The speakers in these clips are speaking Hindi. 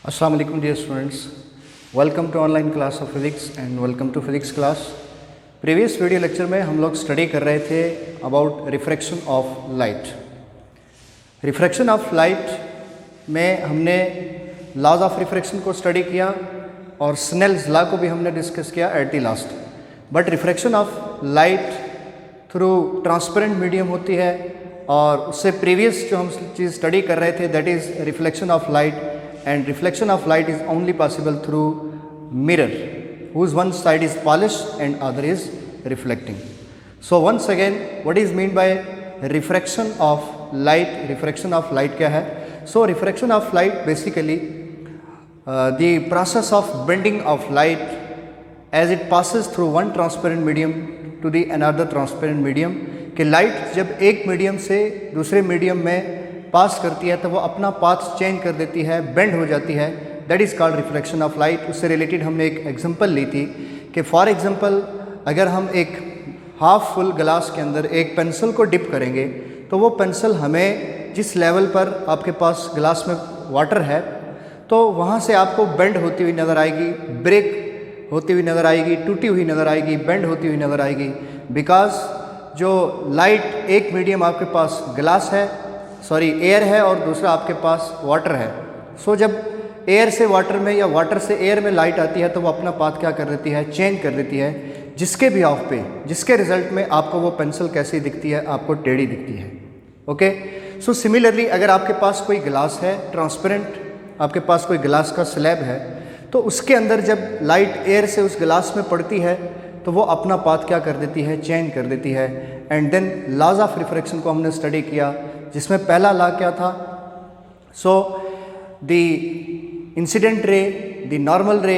Assalamu alaikum dear students, welcome to online class of physics and welcome to physics class. Previous video lecture में हम लोग स्टडी कर रहे थे about refraction of light. Refraction of light में हमने लॉज ऑफ रिफ्रैक्शन को स्टडी किया और स्नेल्स लॉ को भी हमने डिस्कस किया at the last. But refraction of light through transparent medium होती है और उससे प्रीवियस जो हम चीज़ स्टडी कर रहे थे that is reflection of light. And reflection of light is only possible through mirror, whose one side is polished and other is reflecting. So once again, what is meant by refraction of light? Refraction of light क्या है? So refraction of light basically the process of bending of light as it passes through one transparent medium to the another transparent medium. कि लाइट जब एक मीडियम से दूसरे मीडियम में पास करती है तो वो अपना पाथ चेंज कर देती है, बेंड हो जाती है. That is called reflection of light. उससे रिलेटेड हमने एक एग्जांपल ली थी कि फॉर एग्जांपल अगर हम एक हाफ फुल ग्लास के अंदर एक पेंसिल को डिप करेंगे तो वो पेंसिल हमें जिस लेवल पर आपके पास ग्लास में वाटर है तो वहाँ से आपको बेंड होती हुई नज़र आएगी, ब्रेक होती हुई नज़र आएगी, टूटी हुई नज़र आएगी, बेंड होती हुई नज़र आएगी. बिकॉज जो लाइट एक मीडियम आपके पास ग्लास है, एयर है और दूसरा आपके पास वाटर है. सो जब एयर से वाटर में या वाटर से एयर में लाइट आती है तो वो अपना पाथ क्या कर देती है, चेंज कर देती है, जिसके भी ऑफ पे, जिसके रिजल्ट में आपको वो पेंसिल कैसी दिखती है, आपको टेढ़ी दिखती है. ओके. सो सिमिलरली अगर आपके पास कोई ग्लास है ट्रांसपेरेंट, आपके पास कोई ग्लास का स्लैब है तो उसके अंदर जब लाइट एयर से उस ग्लास में पड़ती है तो वो अपना पाथ क्या कर देती है, चेंज कर देती है. And then laws of refraction को हमने स्टडी किया जिसमें पहला लॉ क्या था. So the incident ray, the normal ray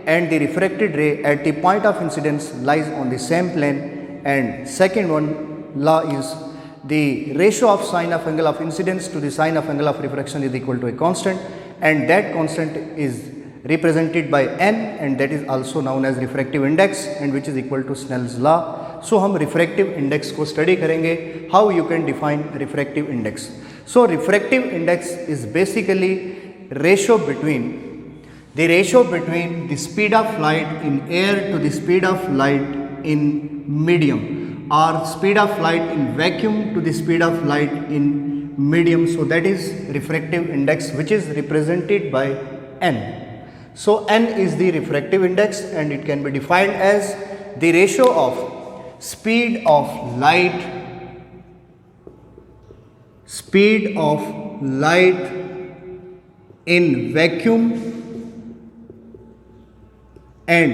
and the refracted ray at the point of incidence lies on the same plane. And second one law is the ratio of sine of angle of incidence to the sine of angle of refraction is equal to a constant and that constant is represented by n and that is also known as refractive index and which is equal to Snell's law. So हम refractive index को study करेंगे, how you can define refractive index. So refractive index is basically ratio between the speed of light in air to the speed of light in medium or speed of light in vacuum to the speed of light in medium. So that is refractive index which is represented by n. So n is the refractive index and it can be defined as the ratio of speed of light in vacuum and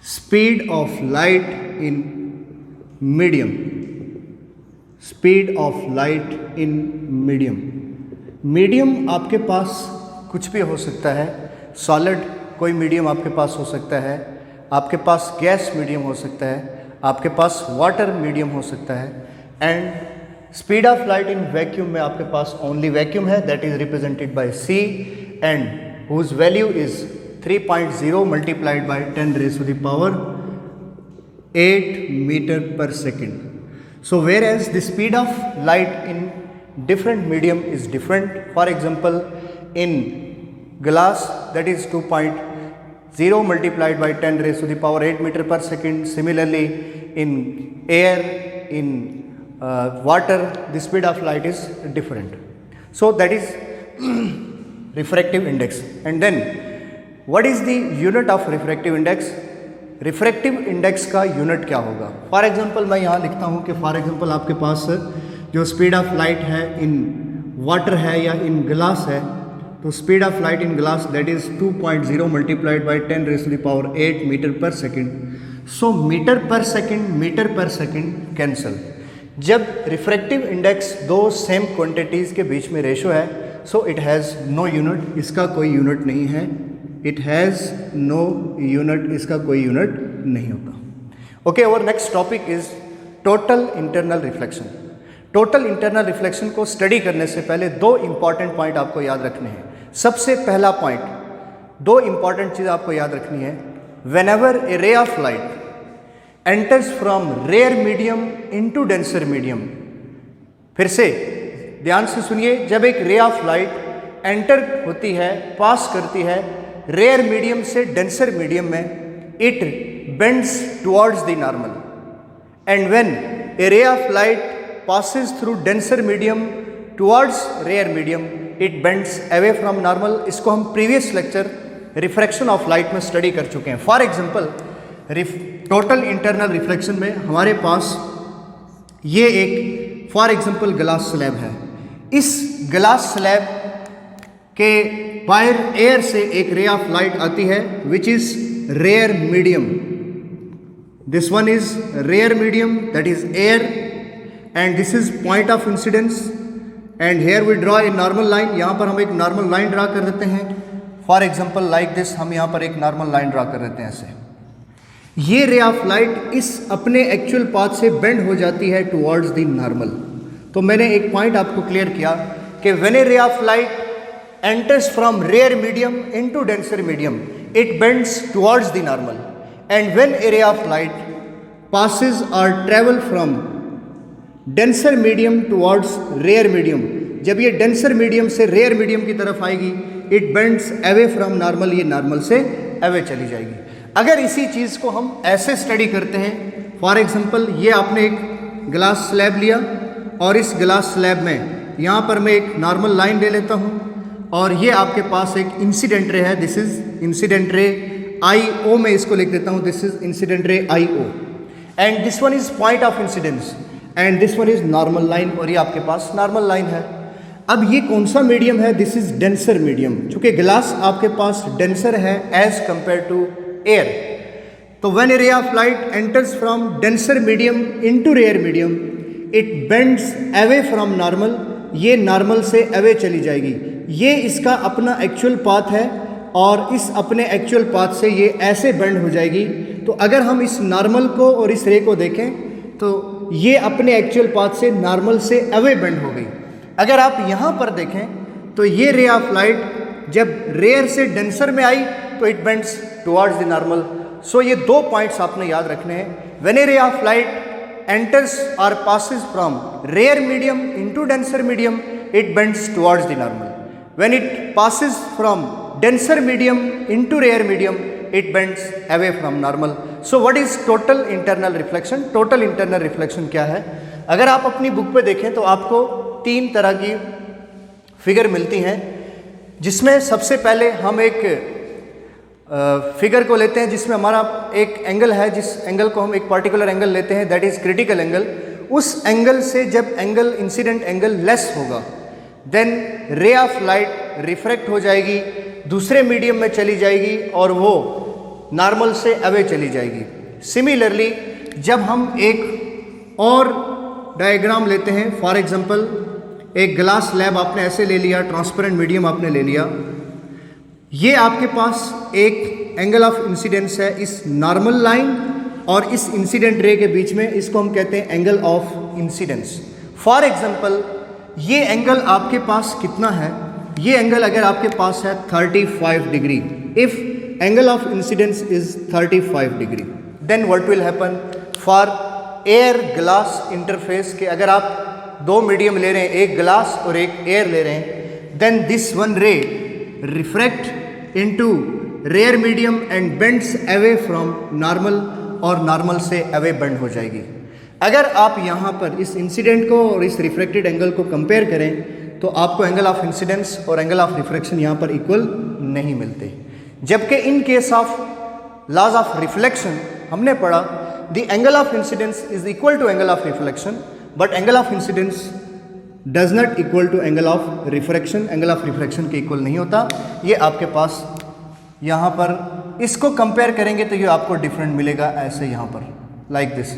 speed of light in medium. Medium आपके पास कुछ भी हो सकता है. सॉलिड कोई मीडियम आपके पास हो सकता है, आपके पास गैस मीडियम हो सकता है, आपके पास वाटर मीडियम हो सकता है. And speed of light in vacuum में आपके पास ओनली वैक्यूम है, that is represented by c and whose value is 3.0 multiplied by 10 raised to the power 8 meter per second. So whereas the speed of light in different medium is different. For example, in glass that is 2.0 multiplied by 10 raised to the power 8 meter per second. Similarly in air, in water, the speed of light is different. So that is refractive index. And then what is the unit of refractive index? Refractive index का यूनिट क्या होगा? फॉर एग्जांपल मैं यहाँ लिखता हूँ कि फॉर एग्जांपल आपके पास जो स्पीड ऑफ लाइट है इन वाटर है या इन ग्लास है तो speed of light in glass that is 2.0 multiplied by 10 raised to the power 8 metre per second. So metre per second cancel. जब रिफ्रैक्टिव इंडेक्स दो सेम क्वांटिटीज़ के बीच में रेशो है so it has no unit, इसका कोई यूनिट नहीं है. इट हैज़ नो यूनिट, इसका कोई यूनिट नहीं होता. ओके, और next topic is total internal reflection. Total internal reflection को स्टडी करने से पहले दो इंपॉर्टेंट पॉइंट आपको याद रखने हैं. सबसे पहला पॉइंट, दो इंपॉर्टेंट चीज़ आपको याद रखनी है. Whenever a ray of light enters from rare medium into denser medium. फिर से ध्यान से सुनिए, जब एक रे ऑफ लाइट एंटर होती है, पास करती है रेयर मीडियम से डेंसर मीडियम में, it bends towards the normal, and when a ray of light passes through denser medium towards rare medium, it bends away from normal. इसको हम previous lecture refraction of light में स्टडी कर चुके हैं. For example total internal reflection में हमारे पास ये एक फॉर एग्जांपल ग्लास स्लैब है. इस ग्लास स्लैब के बाहर एयर से एक रे ऑफ लाइट आती है which is rare medium. This one is rare medium, that is air, and this is point of incidence, and here we draw a normal line. यहाँ पर हम एक नॉर्मल लाइन ड्रा कर देते हैं. फॉर एग्जाम्पल लाइक दिस, हम यहाँ पर एक नॉर्मल लाइन ड्रा कर देते हैं ऐसे. ये रे ऑफ लाइट इस अपने एक्चुअल पाथ से बेंड हो जाती है टुवर्ड्स द नॉर्मल. तो मैंने एक पॉइंट आपको क्लियर किया कि when a ray of light enters from rare medium into denser medium, it bends towards the normal, and when a ray of light passes or travel from denser medium towards rare medium, जब ये डेंसर मीडियम से रेयर मीडियम की तरफ आएगी, it bends away from normal, ये नॉर्मल से अवे चली जाएगी. अगर इसी चीज़ को हम ऐसे स्टडी करते हैं, फॉर एग्जांपल ये आपने एक ग्लास स्लैब लिया और इस ग्लास स्लैब में यहाँ पर मैं एक नॉर्मल लाइन ले लेता हूँ और ये आपके पास एक इंसिडेंट रे है. This is incident ray IO, मैं इसको लिख देता हूँ. This is incident ray IO, and this one is point of incidence, and this one is normal line, और ये आपके पास नॉर्मल लाइन है. अब ये कौन सा मीडियम है? This is denser medium. चूंकि ग्लास आपके पास डेंसर है एज कंपेयर टू एयर, तो when a ray of light enters from denser medium into rare medium, it bends away from normal, ये नॉर्मल से अवे चली जाएगी. ये इसका अपना एक्चुअल पाथ है और इस अपने एक्चुअल पाथ से ये ऐसे बेंड हो जाएगी. तो अगर हम इस नॉर्मल को और इस रे को देखें तो ये अपने एक्चुअल पाथ से नॉर्मल से अवे बेंड हो गई. अगर आप यहाँ पर देखें तो ये रे ऑफ लाइट जब रेयर से डेंसर में आई तो it bends towards the normal. So ये दो पॉइंट्स आपने याद रखने हैं. When a ray of light enters और passes from rare medium into denser medium, it bends towards the normal. When it passes from denser medium into rare medium, it bends away from normal. So what is total internal reflection? Total internal reflection क्या है? अगर आप अपनी बुक पे देखें तो आपको 3 तरह की फिगर मिलती हैं, जिसमें सबसे पहले हम एक फिगर को लेते हैं जिसमें हमारा एक एंगल है, जिस एंगल को हम एक पर्टिकुलर एंगल लेते हैं, दैट इज क्रिटिकल एंगल. उस एंगल से जब एंगल इंसिडेंट एंगल लेस होगा, then ray of light refract हो जाएगी, दूसरे मीडियम में चली जाएगी और वो नॉर्मल से अवे चली जाएगी. सिमिलरली जब हम एक और डायग्राम लेते हैं, फॉर एग्जांपल एक ग्लास स्लैब आपने ऐसे ले लिया, ट्रांसपेरेंट मीडियम आपने ले लिया, ये आपके पास एक एंगल ऑफ इंसिडेंस है इस नॉर्मल लाइन और इस इंसिडेंट रे के बीच में, इसको हम कहते हैं angle of incidence. For example ये एंगल आपके पास कितना है? ये एंगल अगर आपके पास है 35 degree, if angle of incidence is 35 degree, then what will happen for air glass interface के, अगर आप 2 मीडियम ले रहे हैं, एक ग्लास और एक एयर ले रहे हैं, then this one ray refract into rare medium and bends away from normal, और नॉर्मल से अवे बेंड हो जाएगी. अगर आप यहाँ पर इस इंसिडेंट को और इस रिफ्रैक्टेड एंगल को कंपेयर करें तो आपको एंगल ऑफ इंसिडेंस और एंगल ऑफ रिफ्रैक्शन यहाँ पर इक्वल नहीं मिलते. जबकि in case of laws of reflection हमने पढ़ा the angle of incidence is equal to angle of reflection, but angle of incidence does not equal to angle of refraction. Angle of refraction के इक्वल नहीं होता. ये आपके पास यहाँ पर इसको कंपेयर करेंगे तो ये आपको डिफरेंट मिलेगा, ऐसे यहाँ पर लाइक दिस.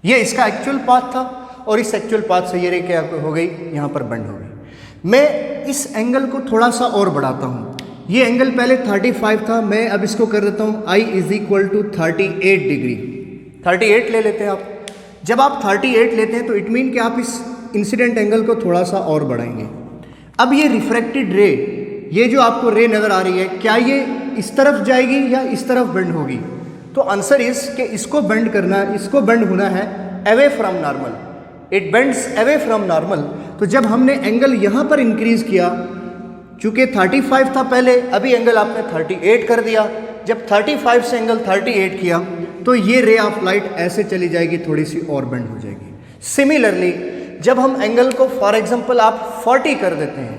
ये इसका एक्चुअल पाथ था और इस एक्चुअल पाथ से ये रे क्या हो गई, यहाँ पर बेंड हो गई. मैं इस एंगल को थोड़ा सा और बढ़ाता हूँ. ये एंगल पहले 35 था, मैं अब इसको कर देता हूँ I is equal to 38 degree. 38 ले लेते हैं आप. जब आप 38 लेते हैं तो इट मीन कि आप इस इंसिडेंट एंगल को थोड़ा सा और बढ़ाएंगे. अब ये रिफ्रैक्टेड रे, ये जो आपको रे नज़र आ रही है, क्या ये इस तरफ जाएगी या इस तरफ बेंड होगी? तो आंसर इज कि इसको बेंड करना, इसको बेंड होना है away from normal. It bends away from normal. तो जब हमने एंगल यहाँ पर इंक्रीज किया, चूंकि 35 था पहले, अभी एंगल आपने 38 कर दिया, जब 35 से एंगल 38 किया तो ये रे ऑफ लाइट ऐसे चली जाएगी, थोड़ी सी और बेंड हो जाएगी। सिमिलरली जब हम एंगल को फॉर एग्जांपल आप 40 कर देते हैं,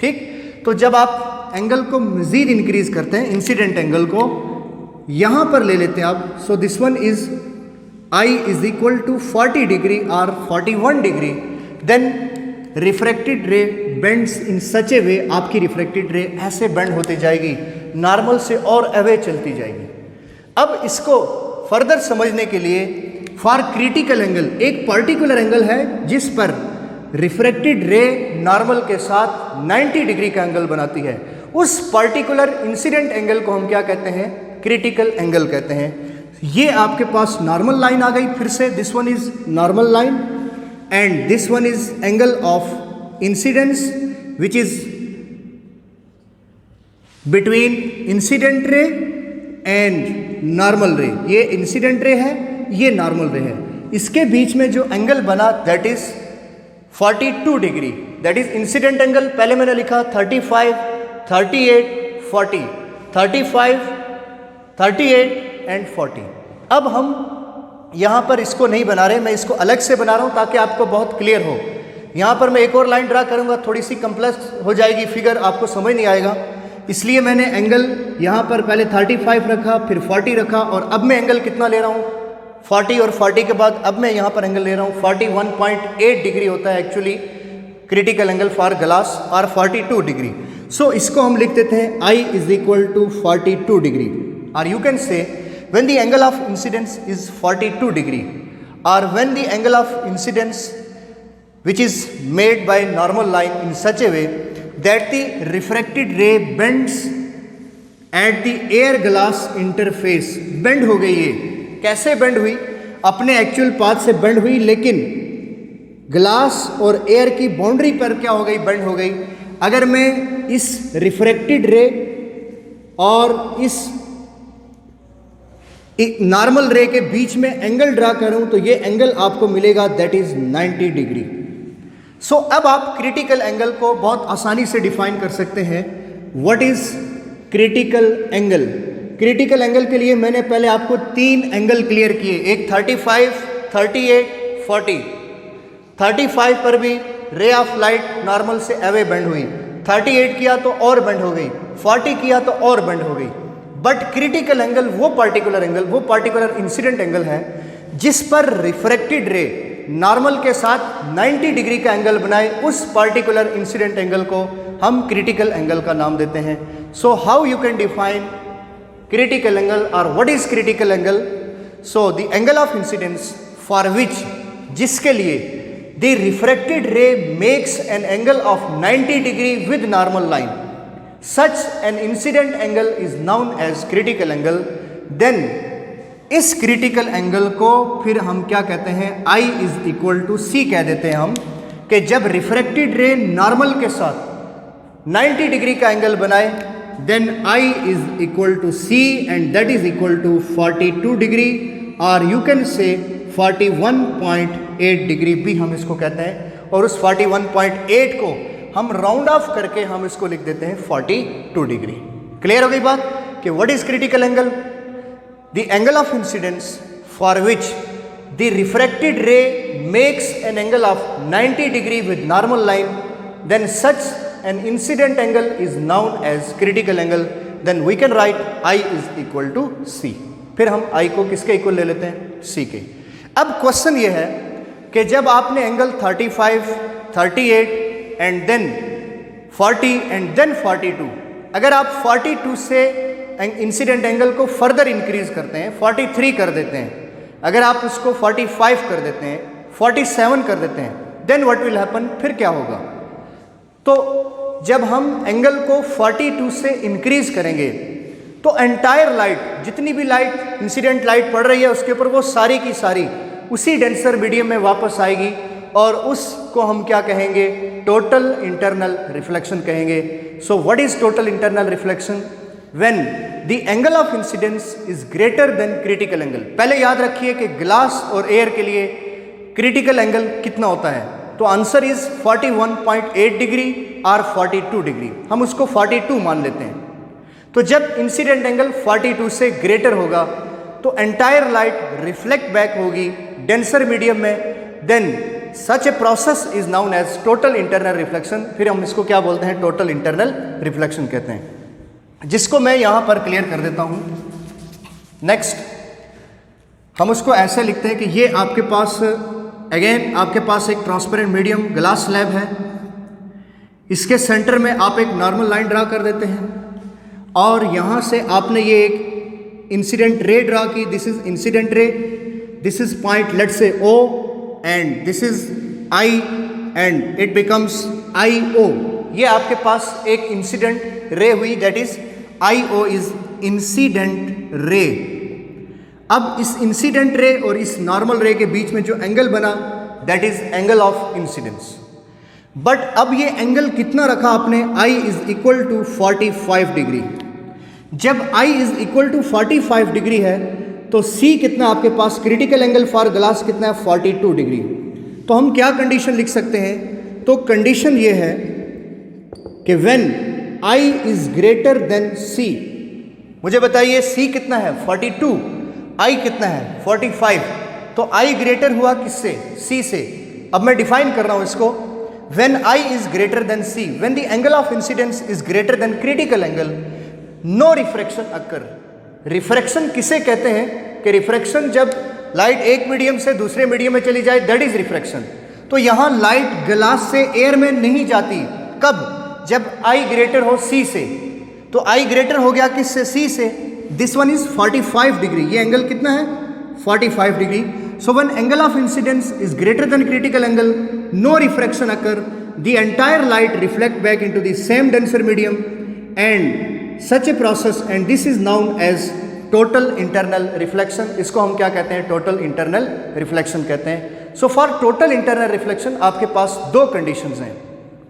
ठीक, तो जब आप एंगल को मजीद इंक्रीज करते हैं, इंसिडेंट एंगल को यहाँ पर ले लेते हैं आप, so this one is I is equal to 40 degree और 41 degree, then refracted ray bends in such a way, आपकी रिफ्रैक्टेड रे ऐसे बेंड होती जाएगी, नॉर्मल से और अवे चलती जाएगी। अब इसको फर्दर समझने के लिए फॉर क्रिटिकल एंगल, एक पर्टिकुलर एंगल है जिस पर रिफ्रैक्टेड रे नॉर्मल के साथ 90 डिग्री का एंगल बनाती है, उस पर्टिकुलर इंसिडेंट एंगल को हम क्या कहते हैं? क्रिटिकल एंगल कहते हैं। ये आपके पास नॉर्मल लाइन आ गई, फिर से this one is normal line and this one is angle of incidence which is between incident ray and normal ray। ये incident ray है, ये normal ray है, इसके बीच में जो एंगल बना that is 42 degree, that is incident angle. पहले मैंने लिखा 35, 38, 40, 35, 38 and 40। अब हम यहाँ पर इसको नहीं बना रहे, मैं इसको अलग से बना रहा हूँ ताकि आपको बहुत क्लियर हो। यहाँ पर मैं एक और लाइन ड्रा करूँगा, थोड़ी सी कम्प्लेक्स हो जाएगी फिगर, आपको समझ नहीं आएगा, इसलिए मैंने एंगल यहाँ पर पहले 35 रखा, फिर 40 रखा, और अब मैं एंगल कितना ले रहा हूँ? 40, और 40 के बाद अब मैं यहाँ पर एंगल ले रहा हूँ 41.8 डिग्री होता है actually critical angle for glass, और 42 डिग्री। सो इसको हम लिख देते हैं I is equal to 42 degree, और you can say when the angle of incidence is 42 degree, or when the angle of incidence which is made by normal line in such a way that the refracted ray bends at the air glass interface। bend हो गई, ये कैसे bend हुई? अपने actual path से bend हुई, लेकिन ग्लास और एयर की बाउंड्री पर क्या हो गई? bend हो गई। अगर मैं इस refracted ray और इस नॉर्मल रे के बीच में एंगल ड्रा करूं तो ये एंगल आपको मिलेगा दैट इज 90 डिग्री। सो अब आप क्रिटिकल एंगल को बहुत आसानी से डिफाइन कर सकते हैं। What is critical angle? Critical angle के लिए मैंने पहले आपको 3 एंगल क्लियर किए, एक 35, 38, 40। 35 पर भी रे ऑफ लाइट नॉर्मल से अवे बेंड हुई, 38 किया तो और बेंड हो गई, 40 किया तो और बेंड हो गई। बट क्रिटिकल एंगल वो पर्टिकुलर इंसिडेंट एंगल है जिस पर रिफ्रैक्टेड रे नॉर्मल के साथ 90 डिग्री का एंगल बनाए, उस पर्टिकुलर इंसिडेंट एंगल को हम क्रिटिकल एंगल का नाम देते हैं। So how you can define critical angle और what is critical angle? So the angle of incidence for which, जिसके लिए the refracted ray makes an angle of 90 degree with normal line, such an incident angle is known as critical angle। then इस क्रिटिकल एंगल को फिर हम क्या कहते हैं? I is equal to C कह देते हैं हम, कि जब रिफ्रैक्टेड रे नॉर्मल के साथ 90 डिग्री का एंगल बनाए, then I is equal to C and that is equal to 42 degree, और you can say 41.8 डिग्री भी हम इसको कहते हैं, और उस 41.8 को हम राउंड ऑफ करके हम इसको लिख देते हैं 42 डिग्री। क्लियर हो गई बात कि what is critical angle? The angle of incidence for which the refracted ray makes an angle of 90 degree with normal line, then such an incident angle is known as critical angle. Then we can write I is equal to C। फिर हम I को किसके इक्वल ले लेते हैं? C के। अब क्वेश्चन ये है कि जब आपने angle 35, 38 and then 40 and then 42, अगर आप 42 से इंसिडेंट एंगल को फर्दर इंक्रीज करते हैं, 43 कर देते हैं, अगर आप उसको 45 कर देते हैं, 47 कर देते हैं, देन व्हाट विल हैपन? फिर क्या होगा? तो जब हम एंगल को 42 से इंक्रीज करेंगे तो एंटायर लाइट, जितनी भी लाइट इंसिडेंट लाइट पड़ रही है उसके ऊपर, वो सारी की सारी उसी डेंसर मीडियम में वापस आएगी, और उसको हम क्या कहेंगे? टोटल इंटरनल रिफ्लेक्शन कहेंगे। सो what is total internal reflection? When the angle of incidence is greater than critical angle. पहले याद रखिए कि ग्लास और एयर के लिए क्रिटिकल एंगल कितना होता है? तो आंसर इज 41.8 डिग्री और 42 डिग्री, हम उसको 42 मान लेते हैं। तो जब इंसिडेंट एंगल 42 से ग्रेटर होगा तो एंटायर लाइट रिफ्लेक्ट बैक होगी डेंसर मीडियम में, then such a process is known as total internal reflection. फिर हम इसको क्या बोलते हैं, टोटल इंटरनल रिफ्लेक्शन कहते हैं, जिसको मैं यहां पर क्लियर कर देता हूं। नेक्स्ट हम उसको ऐसे लिखते हैं कि ये आपके पास अगेन आपके पास एक ट्रांसपेरेंट मीडियम ग्लास स्लैब है, इसके सेंटर में आप एक नॉर्मल लाइन ड्रा कर देते हैं और यहाँ से आपने ये एक इंसिडेंट रे ड्रा की, this is incident ray, this is point let's say O and this is I and it becomes IO। ये आपके पास एक इंसिडेंट रे हुई, that is IO is incident ray. अब इस इंसिडेंट रे और इस नॉर्मल रे के बीच में जो एंगल बना that is angle of incidence. But अब ये एंगल कितना रखा आपने, I is equal to 45 degree. जब I is equal to 45 degree है तो C कितना आपके पास, क्रिटिकल एंगल फॉर ग्लास कितना है, 42 डिग्री। तो हम क्या कंडीशन लिख सकते हैं, तो कंडीशन ये है कि when I is greater than C, मुझे बताइए C कितना है 42, I कितना है 45, तो I ग्रेटर हुआ किससे, C से। अब मैं डिफाइन कर रहा हूं इसको, when I is greater than C, when the angle of incidence is greater than critical angle, no refraction occur। Refraction किसे कहते हैं कि रिफ्रैक्शन जब लाइट एक मीडियम से दूसरे मीडियम में चली जाए दैट इज रिफ्रैक्शन। तो यहाँ लाइट ग्लास से एयर में नहीं जाती, कब, जब I ग्रेटर हो C से। तो I ग्रेटर हो गया किससे, C से। दिस वन इज 45 डिग्री, ये एंगल कितना है 45 degree. So when angle of incidence is greater than critical angle, no refraction occur, the entire light reflect back into the same denser medium and such a process, and this is known as total internal reflection। इसको हम क्या कहते हैं, total internal reflection कहते हैं। So for total internal reflection आपके पास दो conditions हैं,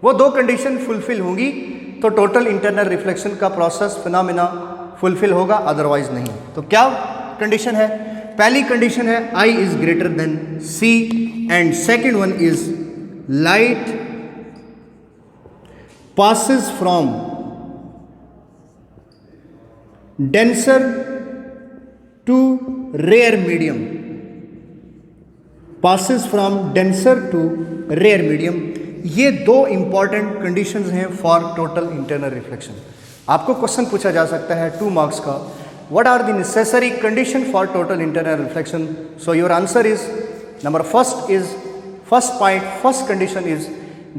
वो दो condition fulfill होंगी तो total internal reflection का process phenomena fulfill होगा, otherwise नहीं। तो क्या condition है, पहली कंडीशन है I is greater than C and second one is light passes from denser to rare medium, passes from denser to rare medium। ये दो इंपॉर्टेंट कंडीशंस हैं फॉर टोटल इंटरनल रिफ्लेक्शन। आपको क्वेश्चन पूछा जा सकता है 2 मार्क्स का, what are the necessary condition for total internal reflection? So your answer is number first condition is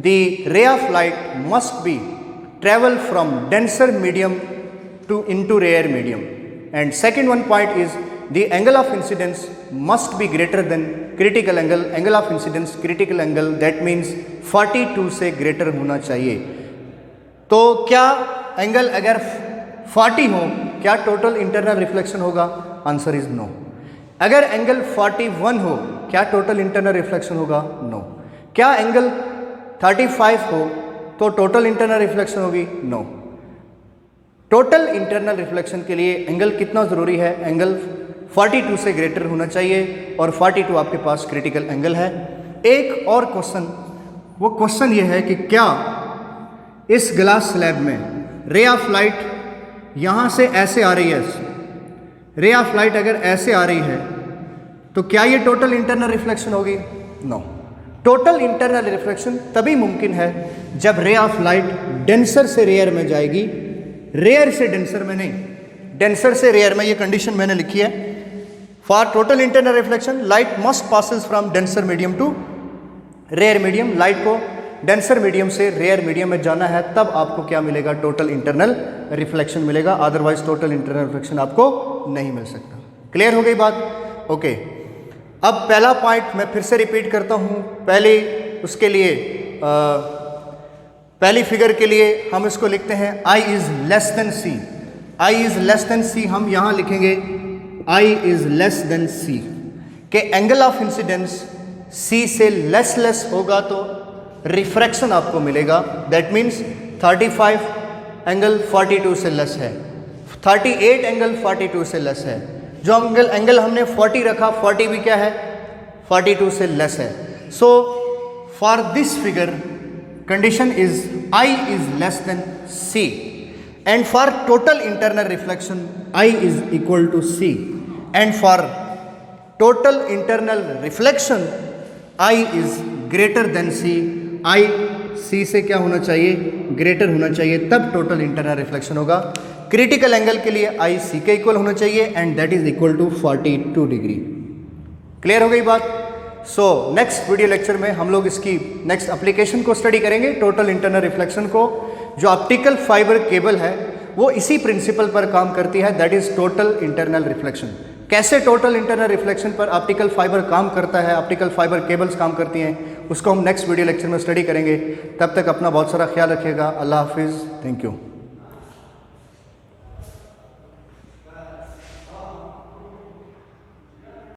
the ray of light must be travel from denser medium to into rare medium, and second one point is the angle of incidence must be greater than critical angle of incidence critical angle, that means 42 से greater होना चाहिए। तो क्या एंगल अगर 40 हो क्या टोटल इंटरनल रिफ्लेक्शन होगा, आंसर इज नो। अगर एंगल 41 हो क्या टोटल इंटरनल रिफ्लेक्शन होगा, नो। क्या एंगल 35 हो तो टोटल इंटरनल रिफ्लेक्शन होगी, नो। टोटल इंटरनल रिफ्लेक्शन के लिए एंगल कितना ज़रूरी है, एंगल 42 से ग्रेटर होना चाहिए और 42 आपके पास क्रिटिकल एंगल है। एक और क्वेश्चन, वो क्वेश्चन ये है कि क्या इस ग्लास स्लैब में रे ऑफ लाइट यहाँ से ऐसे आ रही है, रे ऑफ लाइट अगर ऐसे आ रही है तो क्या ये टोटल इंटरनल रिफ्लेक्शन होगी, नो। टोटल इंटरनल रिफ्लेक्शन तभी मुमकिन है जब रे ऑफ लाइट डेंसर से रेयर में जाएगी, रेयर से डेंसर में नहीं, डेंसर से रेयर में। ये कंडीशन मैंने लिखी है, for total internal reflection light must passes from denser medium to rare medium. Light को डेंसर मीडियम से रेयर मीडियम में जाना है, तब आपको क्या मिलेगा, टोटल इंटरनल रिफ्लेक्शन मिलेगा, अदरवाइज टोटल इंटरनल रिफ्लेक्शन आपको नहीं मिल सकता। क्लियर हो गई बात, ओके। अब पहला पॉइंट मैं फिर से रिपीट करता हूँ, पहले उसके लिए पहली फिगर के लिए हम इसको लिखते हैं I is less than C। I is less than C हम यहाँ लिखेंगे I is less than C के एंगल ऑफ इंसिडेंस C से लेस होगा तो रिफ्रैक्शन आपको मिलेगा, दैट मीन्स 35 एंगल 42 से लेस है, 38 एंगल 42 से लेस है। जो एंगल हमने 40 रखा, 40 भी क्या है 42 से लेस है। सो for this figure condition is I is less than C, and for total internal reflection I is equal to C, and for total internal reflection I is greater than C, I C से क्या होना चाहिए, ग्रेटर होना चाहिए, तब टोटल इंटरनल रिफ्लेक्शन होगा। क्रिटिकल एंगल के लिए आई सी के इक्वल होना चाहिए and that is equal to 42 degree. Clear हो गई बात? सो नेक्स्ट वीडियो लेक्चर में हम लोग इसकी नेक्स्ट एप्लीकेशन को स्टडी करेंगे, टोटल इंटरनल रिफ्लेक्शन को। जो ऑप्टिकल फाइबर केबल है वो इसी प्रिंसिपल पर काम करती है, that is total internal reflection. कैसे टोटल इंटरनल रिफ्लेक्शन पर ऑप्टिकल फाइबर काम करता है, ऑप्टिकल फाइबर केबल्स काम करती हैं, उसको हम नेक्स्ट वीडियो लेक्चर में स्टडी करेंगे। तब तक अपना बहुत सारा ख्याल रखिएगा। अल्लाह हाफिज़, थैंक यू।